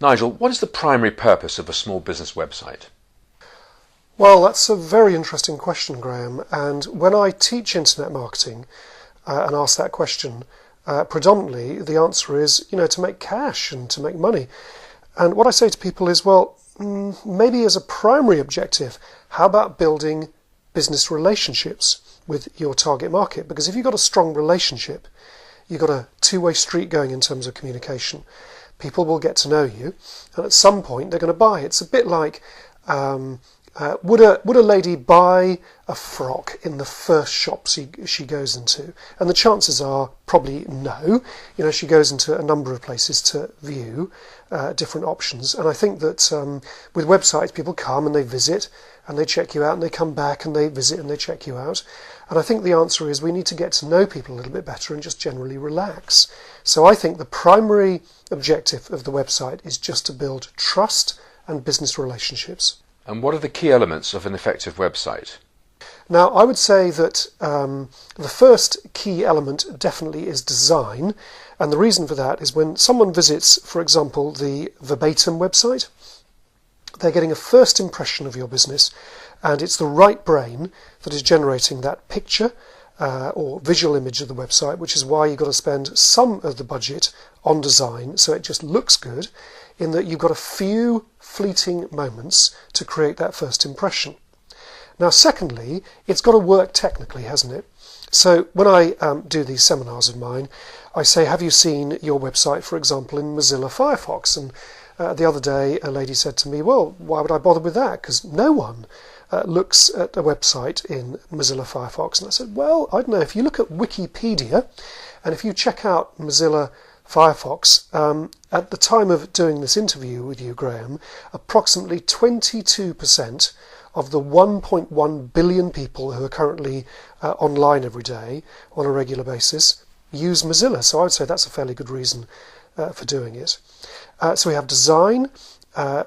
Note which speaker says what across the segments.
Speaker 1: Nigel, what is the primary purpose of a small business website?
Speaker 2: Well, that's a very interesting question, Graham. And when I teach internet marketing and ask that question, predominantly the answer is, to make cash and to make money. And what I say to people is, well, maybe as a primary objective, how about building business relationships with your target market? Because if you've got a strong relationship, you've got a two-way street going in terms of communication. People will get to know you, and at some point they're going to buy. It's a bit like, would a lady buy a frock in the first shop she goes into? And the chances are probably no. She goes into a number of places to view different options. And I think that with websites, people come and they visit and they check you out, and they come back and they visit and they check you out. And I think the answer is we need to get to know people a little bit better and just generally relax. So I think the primary objective of the website is just to build trust and business relationships.
Speaker 1: And what are the key elements of an effective website?
Speaker 2: Now, I would say that the first key element definitely is design. And the reason for that is when someone visits, for example, the Verbatim website, they're getting a first impression of your business, and it's the right brain that is generating that picture or visual image of the website, which is why you've got to spend some of the budget on design so it just looks good, in that you've got a few fleeting moments to create that first impression. Now, secondly, it's got to work technically, hasn't it? So when I do these seminars of mine, I say, have you seen your website, for example, in Mozilla Firefox? And the other day, a lady said to me, well, why would I bother with that? Because no one looks at a website in Mozilla Firefox. And I said, well, I don't know. If you look at Wikipedia, and if you check out Mozilla Firefox, at the time of doing this interview with you, Graham, approximately 22% of the 1.1 billion people who are currently online every day on a regular basis use Mozilla. So I would say that's a fairly good reason for doing it. So we have design,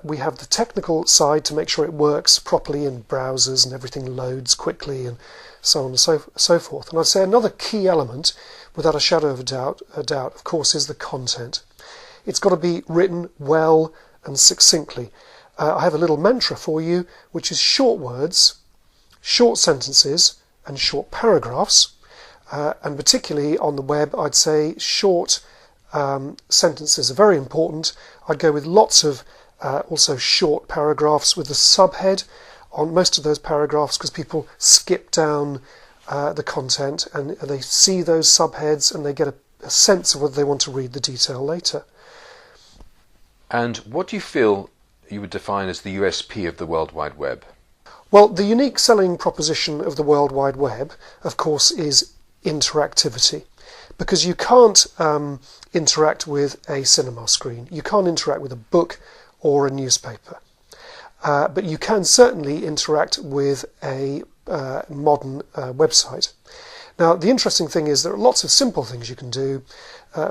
Speaker 2: we have the technical side to make sure it works properly in browsers and everything loads quickly and so on and so forth. And I'd say another key element, without a shadow of a doubt, of course, is the content. It's got to be written well and succinctly. I have a little mantra for you, which is short words, short sentences, and short paragraphs. And particularly on the web, I'd say short sentences are very important. I'd go with lots of also short paragraphs with the subhead on most of those paragraphs, because people skip down the content and they see those subheads and they get a sense of whether they want to read the detail later.
Speaker 1: And what do you feel you would define as the USP of the World Wide Web?
Speaker 2: Well, the unique selling proposition of the World Wide Web, of course, is interactivity. Because you can't interact with a cinema screen, you can't interact with a book or a newspaper, but you can certainly interact with a modern website. Now, the interesting thing is there are lots of simple things you can do.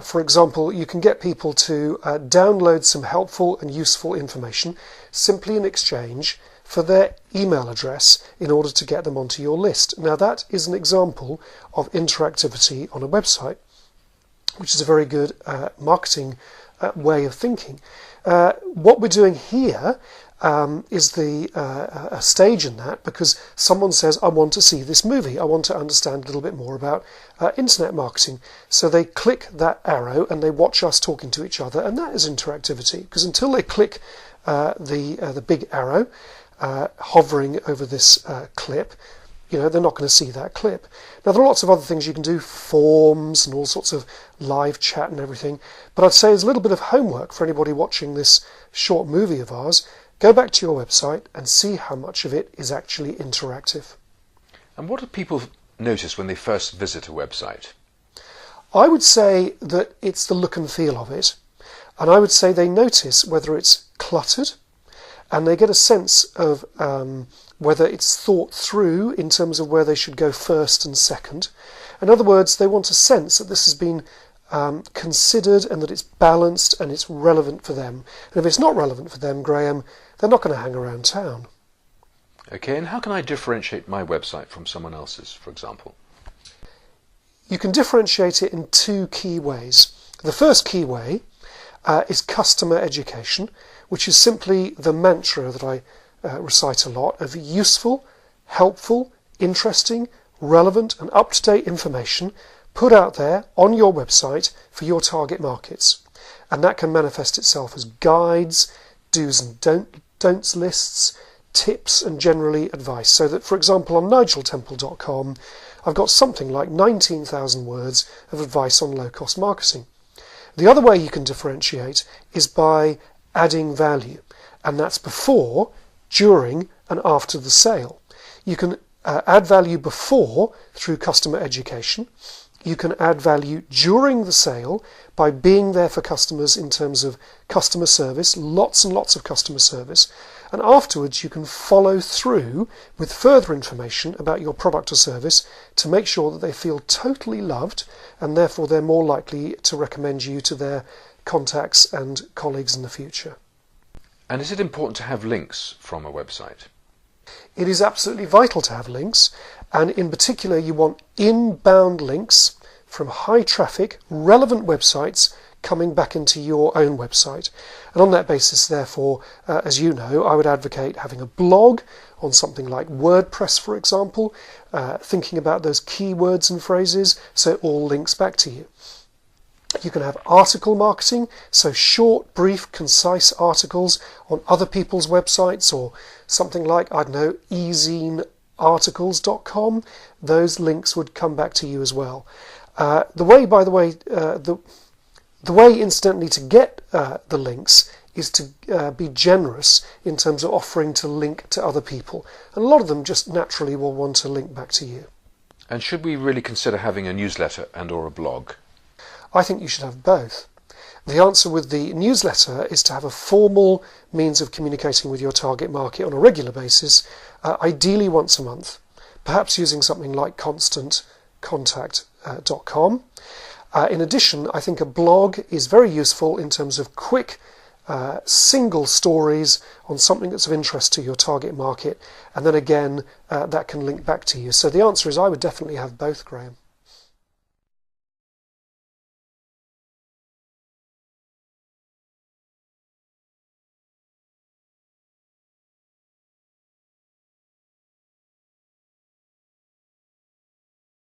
Speaker 2: For example, you can get people to download some helpful and useful information simply in exchange for their email address in order to get them onto your list. Now, that is an example of interactivity on a website, which is a very good marketing way of thinking. What we're doing here is a stage in that, because someone says, I want to see this movie, I want to understand a little bit more about internet marketing. So they click that arrow and they watch us talking to each other, and that is interactivity, because until they click the big arrow hovering over this clip, they're not going to see that clip. Now, there are lots of other things you can do, forms and all sorts of live chat and everything, but I'd say there's a little bit of homework for anybody watching this short movie of ours. Go back to your website and see how much of it is actually interactive.
Speaker 1: And what do people notice when they first visit a website?
Speaker 2: I would say that it's the look and feel of it. And I would say they notice whether it's cluttered, and they get a sense of whether it's thought through in terms of where they should go first and second. In other words, they want a sense that this has been considered and that it's balanced and it's relevant for them. And if it's not relevant for them, Graham, they're not going to hang around town.
Speaker 1: Okay, and how can I differentiate my website from someone else's, for example?
Speaker 2: You can differentiate it in two key ways. The first key way is customer education, which is simply the mantra that I recite a lot of useful, helpful, interesting, relevant and up-to-date information put out there on your website for your target markets. And that can manifest itself as guides, do's and don'ts lists, tips and generally advice. So that, for example, on nigeltemple.com, I've got something like 19,000 words of advice on low-cost marketing. The other way you can differentiate is by adding value, and that's before, during and after the sale. You can add value before through customer education. You can add value during the sale by being there for customers in terms of customer service, lots and lots of customer service. And afterwards you can follow through with further information about your product or service to make sure that they feel totally loved, and therefore they're more likely to recommend you to their contacts and colleagues in the future.
Speaker 1: And is it important to have links from a website?
Speaker 2: It is absolutely vital to have links, and in particular you want inbound links from high traffic, relevant websites coming back into your own website. And on that basis, therefore, as you know, I would advocate having a blog on something like WordPress, for example, thinking about those keywords and phrases so it all links back to you. You can have article marketing, so short, brief, concise articles on other people's websites, or something like, I don't know, ezinearticles.com. Those links would come back to you as well. The way, incidentally, to get the links is to be generous in terms of offering to link to other people. And a lot of them just naturally will want to link back to you.
Speaker 1: And should we really consider having a newsletter and or a blog?
Speaker 2: I think you should have both. The answer with the newsletter is to have a formal means of communicating with your target market on a regular basis, ideally once a month, perhaps using something like constantcontact.com. In addition, I think a blog is very useful in terms of quick single stories on something that's of interest to your target market, and then again that can link back to you. So the answer is I would definitely have both, Graham.